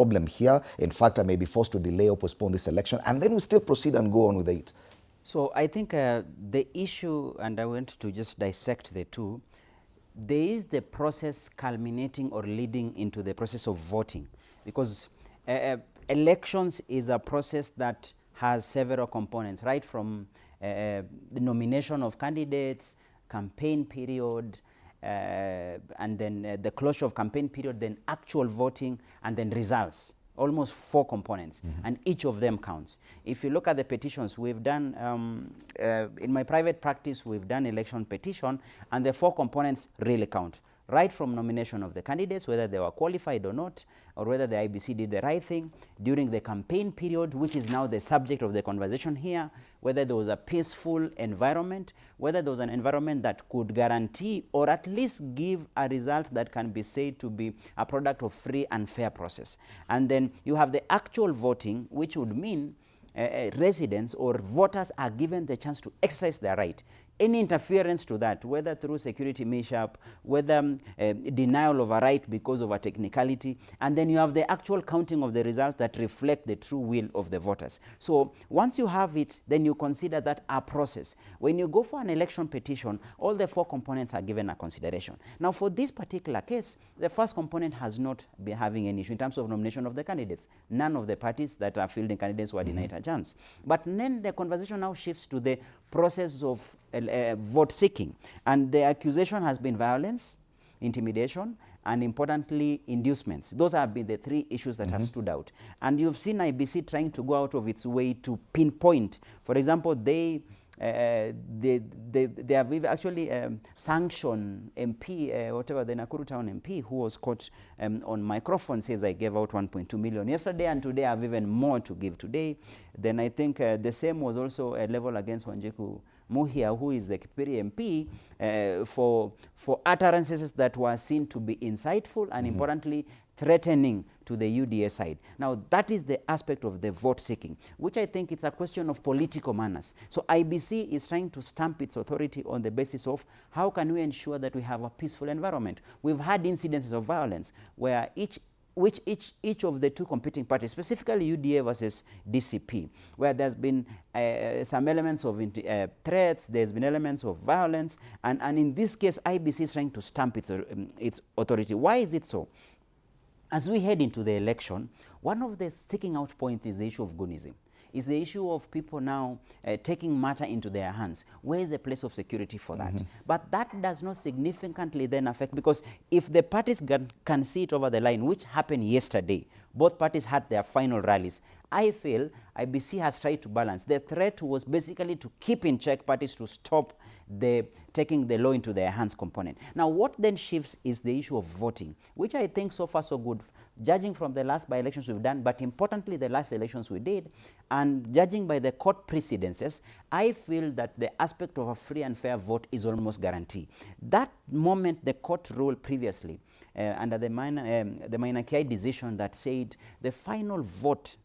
problem here. In fact, I may be forced to delay or postpone this election, and then we still proceed and go on with it. So I think the issue, and I want to just dissect the two, there is the process culminating or leading into the process of voting, because elections is a process that has several components, right from the nomination of candidates, campaign period, and then the closure of campaign period, then actual voting, and then results. Almost 4 components, and each of them counts. If you look at the petitions, we've done, in my private practice, we've done election petition, and the 4 components really count. Right from nomination of the candidates, whether they were qualified or not, or whether the IBC did the right thing, during the campaign period, which is now the subject of the conversation here, whether there was a peaceful environment, whether there was an environment that could guarantee or at least give a result that can be said to be a product of free and fair process. And then you have the actual voting, which would mean residents or voters are given the chance to exercise their right. Any interference to that, whether through security mishap, whether denial of a right because of a technicality, and then you have the actual counting of the results that reflect the true will of the voters. So once you have it, then you consider that a process. When you go for an election petition, all the 4 components are given a consideration. Now for this particular case, the first component has not been having any issue in terms of nomination of the candidates. None of the parties that are fielding candidates were denied a chance. But then the conversation now shifts to the process of vote seeking, and the accusation has been violence, intimidation, and importantly inducements. Those have been the 3 issues that have stood out, and you've seen IBC trying to go out of its way to pinpoint. For example, they have actually sanctioned MP, whatever, the Nakuru town MP, who was caught on microphone, says I gave out 1.2 million yesterday, and today I have even more to give today. Then I think the same was also a level against Wanjiku Muhia, who is the Kiptoo MP, for utterances that were seen to be insightful and importantly threatening to the UDA side. Now that is the aspect of the vote seeking, which I think it's a question of political manners. So IBC is trying to stamp its authority on the basis of how can we ensure that we have a peaceful environment. We've had incidences of violence where each of the 2 competing parties, specifically UDA versus DCP, where there's been some elements of threats, there's been elements of violence, and in this case, IBC is trying to stamp its authority. Why is it so? As we head into the election, one of the sticking out points is the issue of goonism. Is the issue of people now taking matter into their hands. Where is the place of security for that? But that does not significantly then affect, because if the parties can see it over the line, which happened yesterday, both parties had their final rallies. I feel IBC has tried to balance. The threat was basically to keep in check parties to stop the taking the law into their hands component. Now what then shifts is the issue of voting, which I think so far so good, judging from the last by-elections we've done, but importantly the last elections we did, and judging by the court precedences, I feel that the aspect of a free and fair vote is almost guaranteed. That moment the court ruled previously under the Maina Kiai decision that said the final vote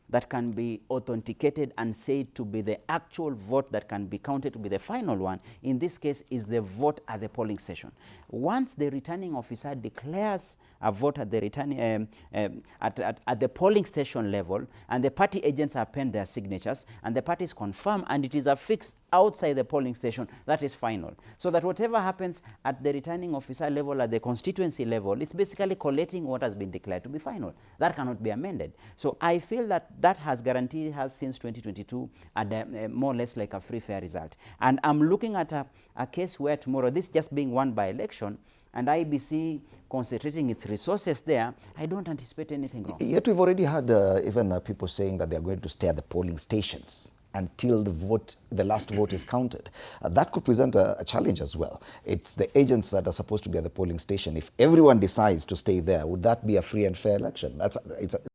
that can be authenticated and said to be the actual vote that can be counted to be the final one, in this case is the vote at the polling station. Once the returning officer declares a vote at the returning at the polling station level, and the party agents append their signatures, and the parties confirm, and it is affixed outside the polling station, that is final. So that whatever happens at the returning officer level, at the constituency level, it's basically collating what has been declared to be final. That cannot be amended. So I feel that that has guaranteed has since 2022 more or less like a free fair result. And I'm looking at a case where tomorrow, this just being won by election, and IBC concentrating its resources there, I don't anticipate anything wrong. Yet we've already had even people saying that they're going to stay at the polling stations until the last vote is counted. That could present a challenge as well. It's the agents that are supposed to be at the polling station. If everyone decides to stay there, would that be a free and fair election?